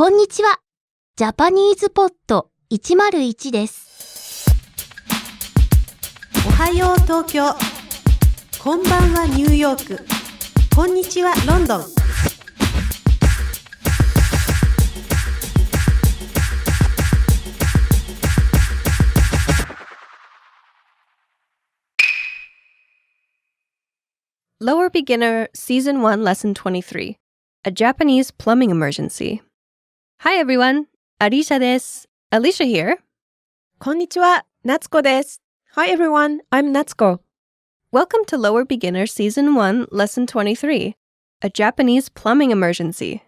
こんにちは。JapanesePod101 です。おはよう東京。こんばんはニューヨーク。こんにちはロンドン。Lower Beginner Season 1 Lesson 23 A Japanese Plumbing Emergency. Hi everyone, Alicia です。Alicia here. こんにちは、夏子です。Hi everyone, I'm Natsuko. Welcome to Lower Beginner Season 1 Lesson 23 A Japanese Plumbing Emergency.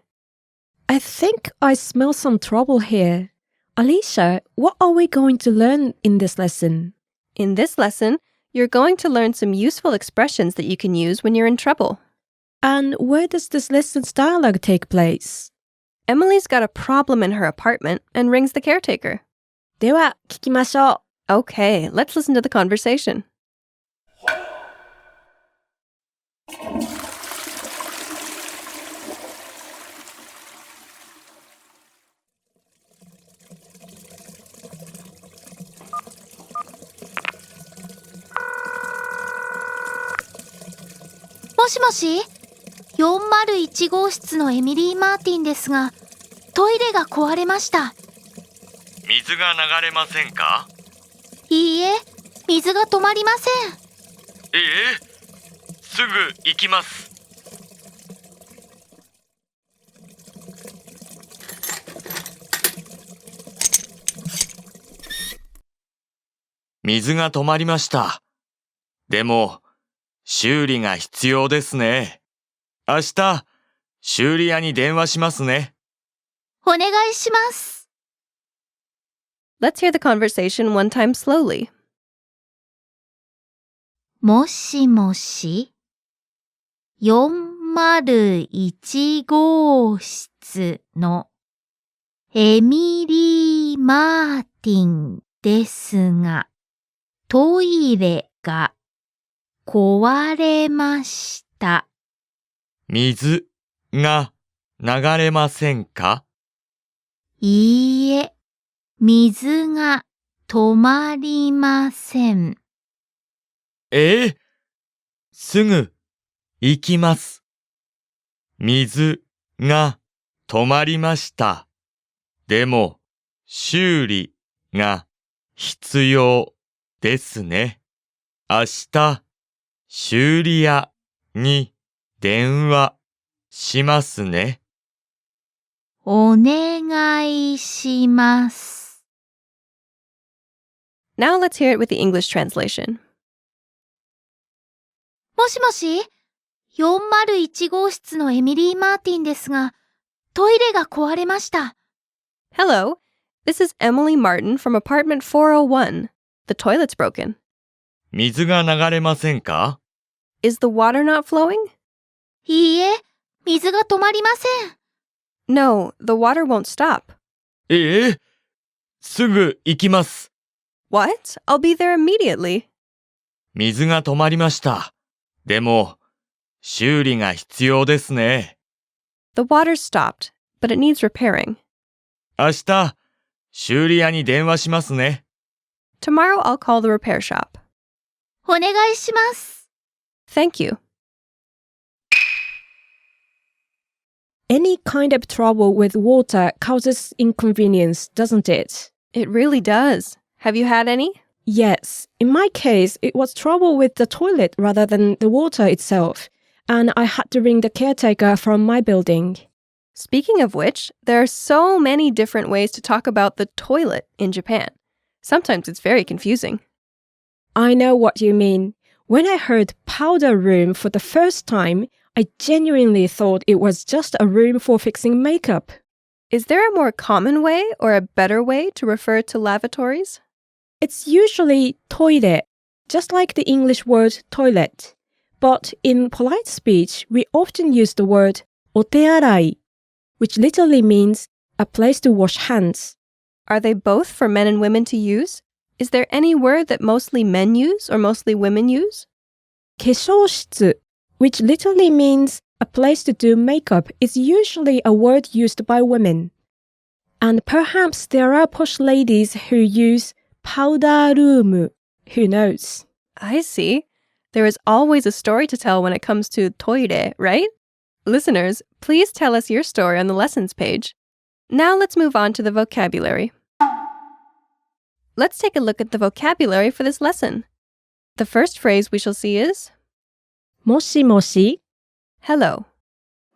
I think I smell some trouble here. Alicia, what are we going to learn in this lesson? In this lesson, you're going to learn some useful expressions that you can use when you're in trouble. And where does this lesson's dialogue take place? Emily's got a problem in her apartment and rings the caretaker. では、聞きましょう。Okay, let's listen to the conversation. もしもし、401号室のエミリー・マーティンですが、トイレが壊れました。水が流れませんか？いいえ、水が止まりません。すぐ行きます。水が止まりました。でも、修理が必要ですね。明日、修理屋に電話しますね。お願いします。Let's hear the conversation one time slowly. もしもし、401号室のエミリー・マーティンですが、トイレが壊れました。水が流れませんか？いいえ、水が止まりません。すぐ行きます。水が止まりました。でも、修理が必要ですね。明日、修理屋に電話しますね。お願いします。Now let's hear it with the English translation. もしもし、401号室のエミリー・マーティンですが、トイレが壊れました。Hello, this is Emily Martin from apartment 401. The toilet's broken. 水が流れませんか？ Is the water not flowing? いいえ、水が止まりません。No, the water won't stop. すぐ行きます。What? I'll be there immediately. 水が止まりました。でも、修理が必要ですね。The water stopped, but it needs repairing. 明日、修理屋に電話しますね。Tomorrow I'll call the repair shop. お願いします。Thank you. Any kind of trouble with water causes inconvenience, doesn't it? It really does. Have you had any? Yes. In my case, it was trouble with the toilet rather than the water itself, and I had to ring the caretaker from my building. Speaking of which, there are so many different ways to talk about the toilet in Japan. Sometimes it's very confusing. I know what you mean. When I heard powder room for the first time, I genuinely thought it was just a room for fixing makeup. Is there a more common way or a better way to refer to lavatories? It's usually toilet, just like the English word toilet. But in polite speech, we often use the word otearai, which literally means a place to wash hands. Are they both for men and women to use? Is there any word that mostly men use or mostly women use? 化粧室, which literally means a place to do makeup, is usually a word used by women. And perhaps there are posh ladies who use powder room. Who knows? I see. There is always a story to tell when it comes to toire, right? Listeners, please tell us your story on the lessons page. Now let's move on to the vocabulary. Let's take a look at the vocabulary for this lesson. The first phrase we shall see is もしもし hello.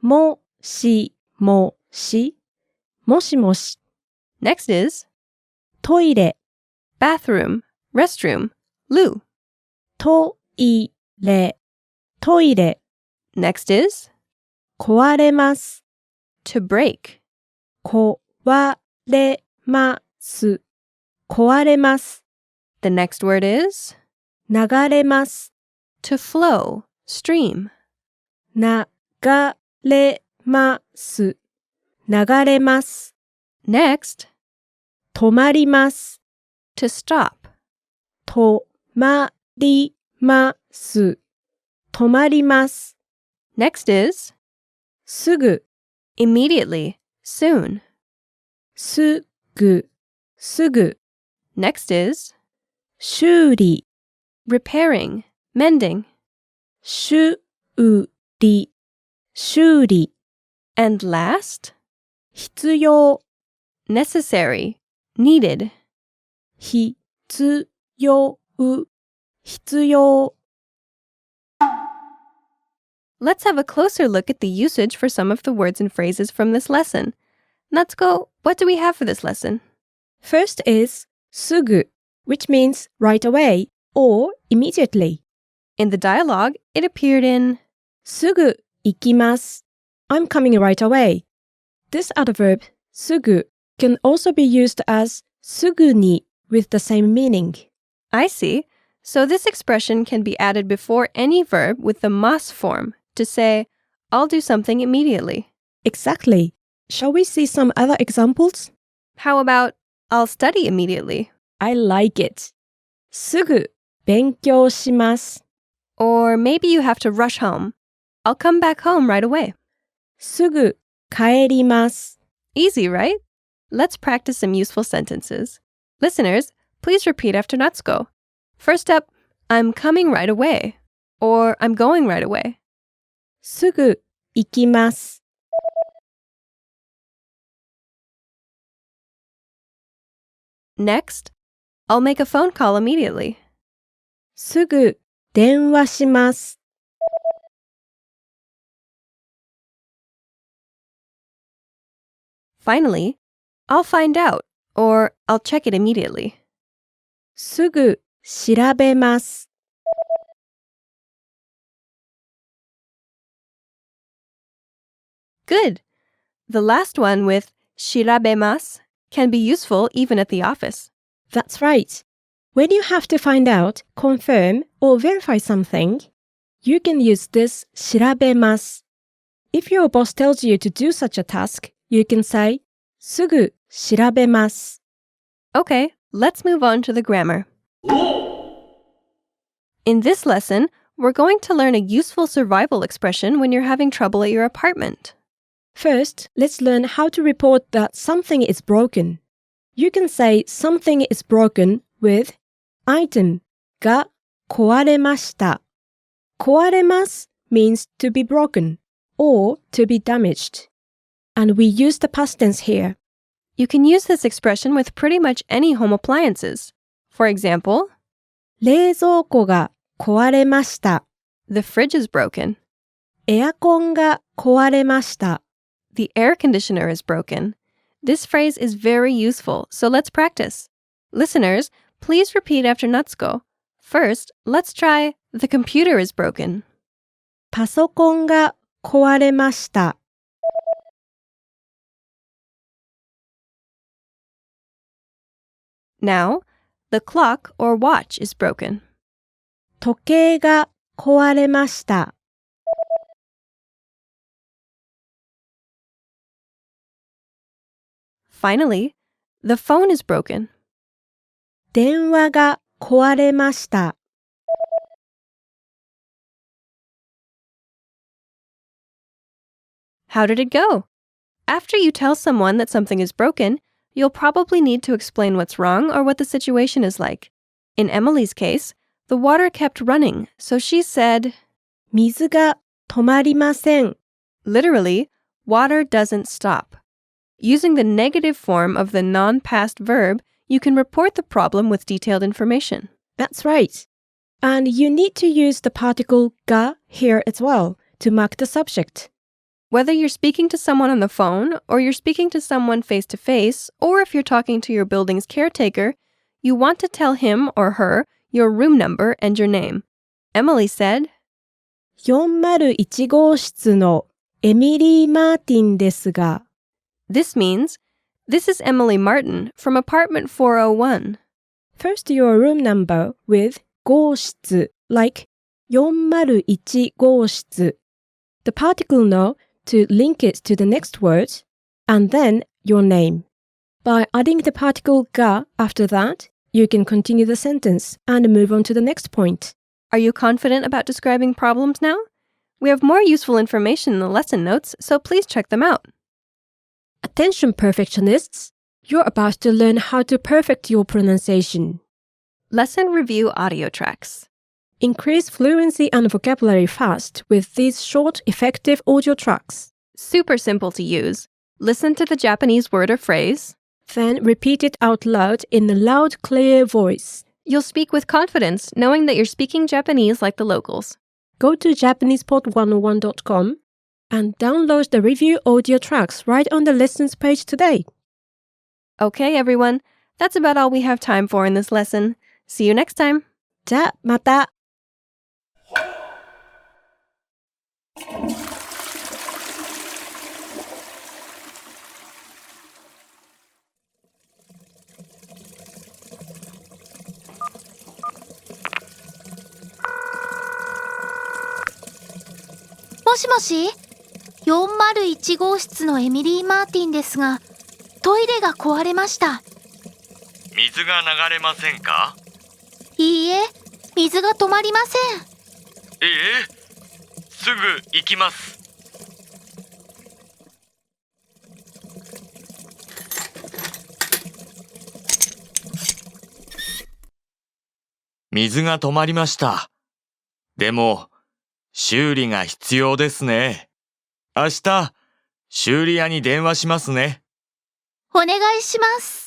もしもしもしもし Next is トイレ bathroom, restroom, loo. トイレトイレ Next is 壊れます to break. 壊れます壊れます The next word is 流れます to flow, stream. 流れます流れます Next, 止まります to stop. 止まります止まります Next is すぐ immediately, soon. すぐすぐ Next is 修理 repairing, mending. 修理修理 And last, 必要 necessary, needed. 必要必要 Let's have a closer look at the usage for some of the words and phrases from this lesson. Natsuko, what do we have for this lesson? First is すぐ which means right away or immediately. In the dialogue, it appeared in すぐ行きます I'm coming right away. This adverb すぐ can also be used as すぐに with the same meaning. I see. So this expression can be added before any verb with the mas form to say, I'll do something immediately. Exactly. Shall we see some other examples? How about, I'll study immediately? I like it. すぐ勉強します Or maybe you have to rush home. I'll come back home right away. すぐ帰ります Easy, right? Let's practice some useful sentences. Listeners, please repeat after Natsuko. First up, I'm coming right away. Or I'm going right away. すぐ行きます Next, I'll make a phone call immediately. すぐ電話します Finally, I'll find out. Or I'll check it immediately. すぐ調べます Good. The last one with 調べます can be useful even at the office. That's right. When you have to find out, confirm, or verify something, you can use this 調べます If your boss tells you to do such a task, you can say すぐ調べます Okay, let's move on to the grammar. In this lesson, we're going to learn a useful survival expression when you're having trouble at your apartment. First, let's learn how to report that something is broken. You can say something is broken with item が壊れました 壊れます means to be broken or to be damaged. And we use the past tense here. You can use this expression with pretty much any home appliances. For example, 冷蔵庫が壊れました the fridge is broken. エアコンが壊れました The air conditioner is broken. This phrase is very useful, so let's practice. Listeners, please repeat after Natsuko. First, let's try the computer is broken. パソコンが壊れました Now, the clock or watch is broken. 時計が壊れました Finally, the phone is broken. 電話が壊れました How did it go? After you tell someone that something is broken, you'll probably need to explain what's wrong or what the situation is like. In Emily's case, the water kept running, so she said, 水が止まりません. literally, water doesn't stop. Using the negative form of the non-past verb, you can report the problem with detailed information. That's right. And you need to use the particle ga here as well to mark the subject. Whether you're speaking to someone on the phone, or you're speaking to someone face-to-face, or if you're talking to your building's caretaker, you want to tell him or her your room number and your name. Emily said, 401号室のエミリー・マーティンですが. This means, this is Emily Martin from apartment 401. First your room number with 号室, like 401号室. The particle no to link it to the next word, and then your name. By adding the particle ga after that, you can continue the sentence and move on to the next point. Are you confident about describing problems now? We have more useful information in the lesson notes, so please check them out. Attention perfectionists, you're about to learn how to perfect your pronunciation. Lesson review audio tracks. Increase fluency and vocabulary fast with these short, effective audio tracks. Super simple to use. Listen to the Japanese word or phrase. Then repeat it out loud in a loud, clear voice. You'll speak with confidence, knowing that you're speaking Japanese like the locals. Go to JapanesePod101.com and download the review audio tracks right on the lessons page today. Okay, everyone. That's about all we have time for in this lesson. See you next time. じゃあ、また。もしもし ?401 号室のエミリー・マーティンですが、トイレが壊れました。水が流れませんか？いいえ、水が止まりません。すぐ行きます。水が止まりました。でも、修理が必要ですね。明日、修理屋に電話しますね。お願いします。